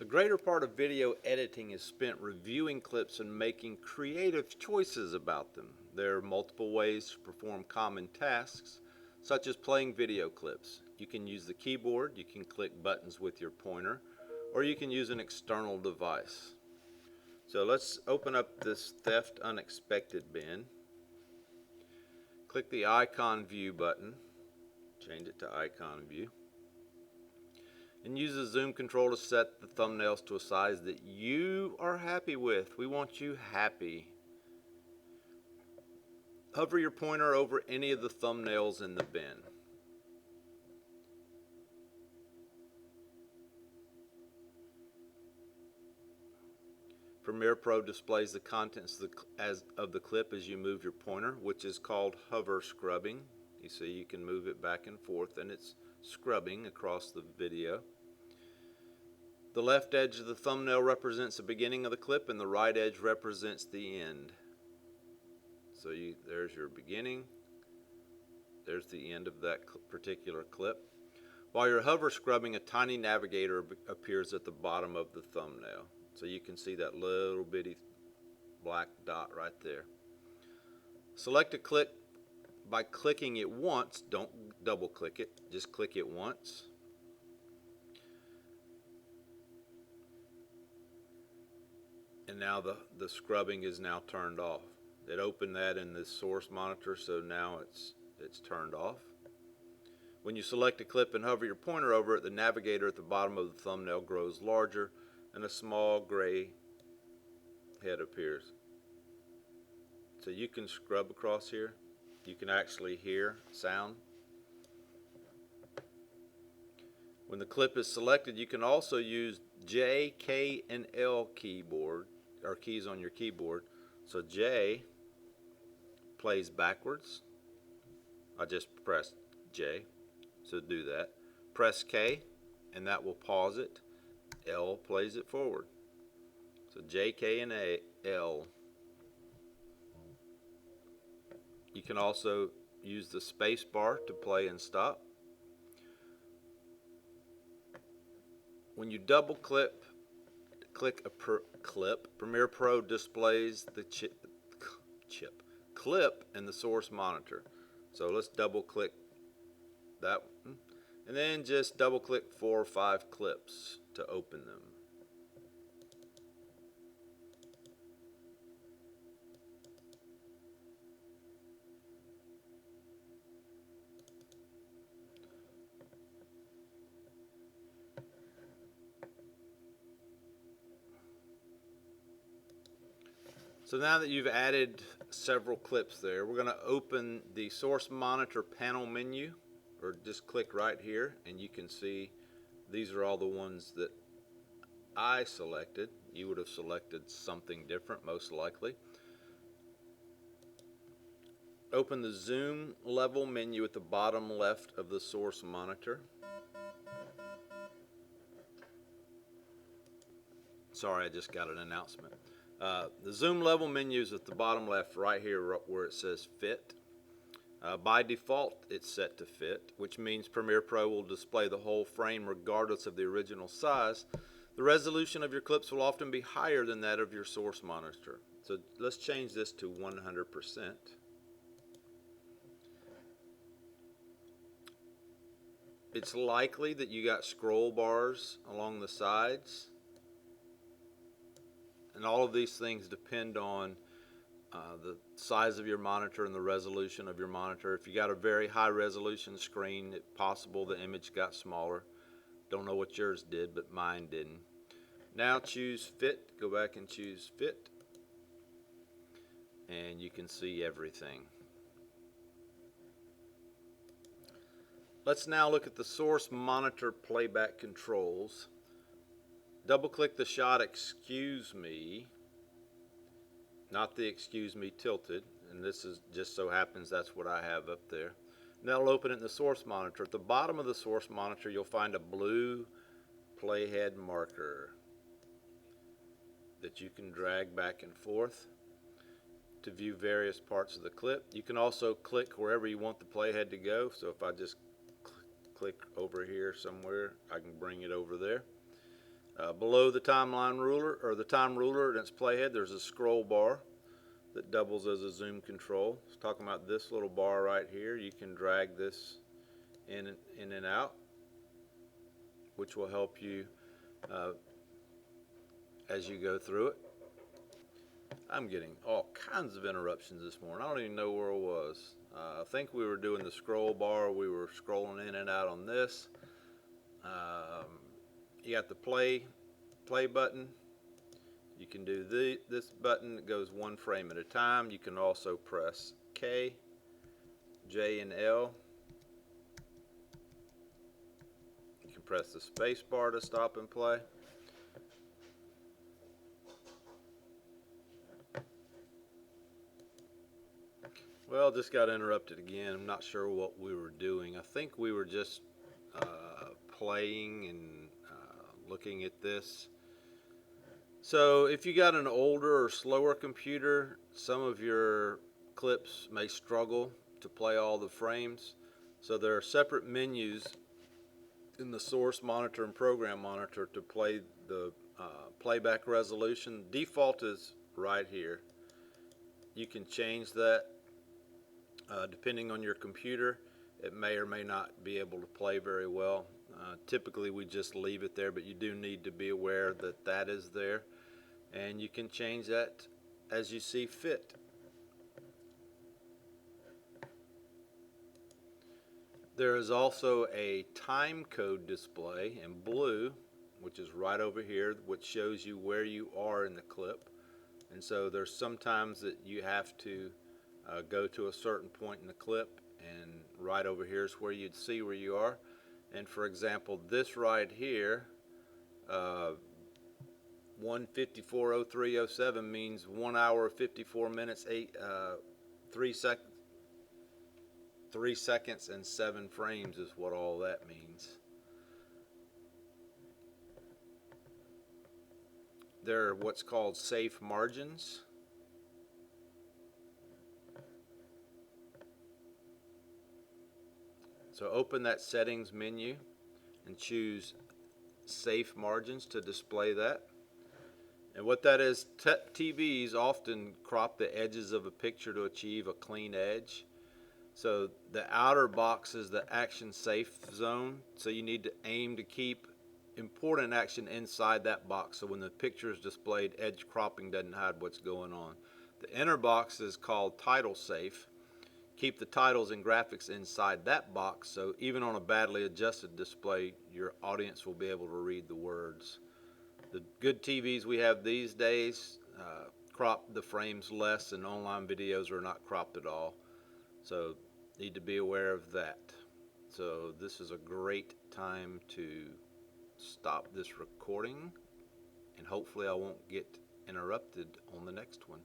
The greater part of video editing is spent reviewing clips and making creative choices about them. There are multiple ways to perform common tasks, such as playing video clips. You can use the keyboard, you can click buttons with your pointer, or you can use an external device. So let's open up this Theft Unexpected bin. Click the icon view button, change it to icon view, and use the zoom control to set the thumbnails to a size that you are happy with. We want you happy. Hover your pointer over any of the thumbnails in the bin. Premiere Pro displays the contents of the clip as you move your pointer, which is called hover scrubbing. You see you can move it back and forth and it's scrubbing across the video. The left edge of the thumbnail represents the beginning of the clip and the right edge represents the end. So there's your beginning, there's the end of that particular clip. While you're hover scrubbing, a tiny navigator appears at the bottom of the thumbnail. So you can see that little bitty black dot right there. Select a clip by clicking it once. Don't double click it, just click it once. And now the scrubbing is now turned off. It opened that in the source monitor, so now it's turned off. When you select a clip and hover your pointer over it, the navigator at the bottom of the thumbnail grows larger and a small gray head appears. So you can scrub across here. You can actually hear sound. When the clip is selected, you can also use J, K, and L keyboard or keys on your keyboard. So J plays backwards. I just pressed J, so do that. Press K, and that will pause it. L plays it forward. So J, K, and L. You can also use the space bar to play and stop. When you double click a clip, Premiere Pro displays the clip in the source monitor. So let's double click that one, and then just double click 4 or 5 clips to open them. So now that you've added several clips there, we're going to open the source monitor panel menu, or just click right here and you can see these are all the ones that I selected. You would have selected something different most likely. Open the zoom level menu at the bottom left of the source monitor. Sorry, I just got an announcement. The zoom level menu is at the bottom left right here where it says fit. By default it's set to fit, which means Premiere Pro will display the whole frame regardless of the original size. The resolution of your clips will often be higher than that of your source monitor. So let's change this to 100%. It's likely that you got scroll bars along the sides. And all of these things depend on the size of your monitor and the resolution of your monitor. If you got a very high resolution screen, it's possible the image got smaller. Don't know what yours did, but mine didn't. Now choose fit, go back and choose fit, and you can see everything. Let's now look at the source monitor playback controls. Double click the shot excuse me, not the excuse me tilted, and this is just so happens that's what I have up there. And that'll open it in the source monitor. At the bottom of the source monitor you'll find a blue playhead marker that you can drag back and forth to view various parts of the clip. You can also click wherever you want the playhead to go. So if I just click over here somewhere, I can bring it over there. Below the timeline ruler, or the time ruler and its playhead, there's a scroll bar that doubles as a zoom control. It's talking about this little bar right here. You can drag this in and out, which will help you as you go through it. I'm getting all kinds of interruptions this morning. I don't even know where I was. I think we were doing the scroll bar. We were scrolling in and out on this. You got the play button. You can do this button that goes one frame at a time. You can also press K, J, and L. You can press the space bar to stop and play. Well, just got interrupted again. I'm not sure what we were doing. I think we were just playing and looking at this. So if you got an older or slower computer, some of your clips may struggle to play all the frames. So there are separate menus in the source monitor and program monitor to play the playback resolution. Default is right here. You can change that depending on your computer. It may or may not be able to play very well. Typically we just leave it there, but you do need to be aware that that is there, and you can change that as you see fit. There is also a time code display in blue, which is right over here, which shows you where you are in the clip. And so there's sometimes that you have to go to a certain point in the clip, and right over here is where you'd see where you are. And for example, this right here, 1:54:03:07 means 1 hour 54 minutes 3 seconds and 7 frames is what all that means. There are what's called safe margins. So open that settings menu and choose safe margins to display that. And what that is, TVs often crop the edges of a picture to achieve a clean edge. So the outer box is the action safe zone, so you need to aim to keep important action inside that box, so when the picture is displayed, edge cropping doesn't hide what's going on. The inner box is called title safe. Keep the titles and graphics inside that box, so even on a badly adjusted display, your audience will be able to read the words. The good TVs we have these days crop the frames less, and online videos are not cropped at all. So need to be aware of that. So this is a great time to stop this recording, and hopefully I won't get interrupted on the next one.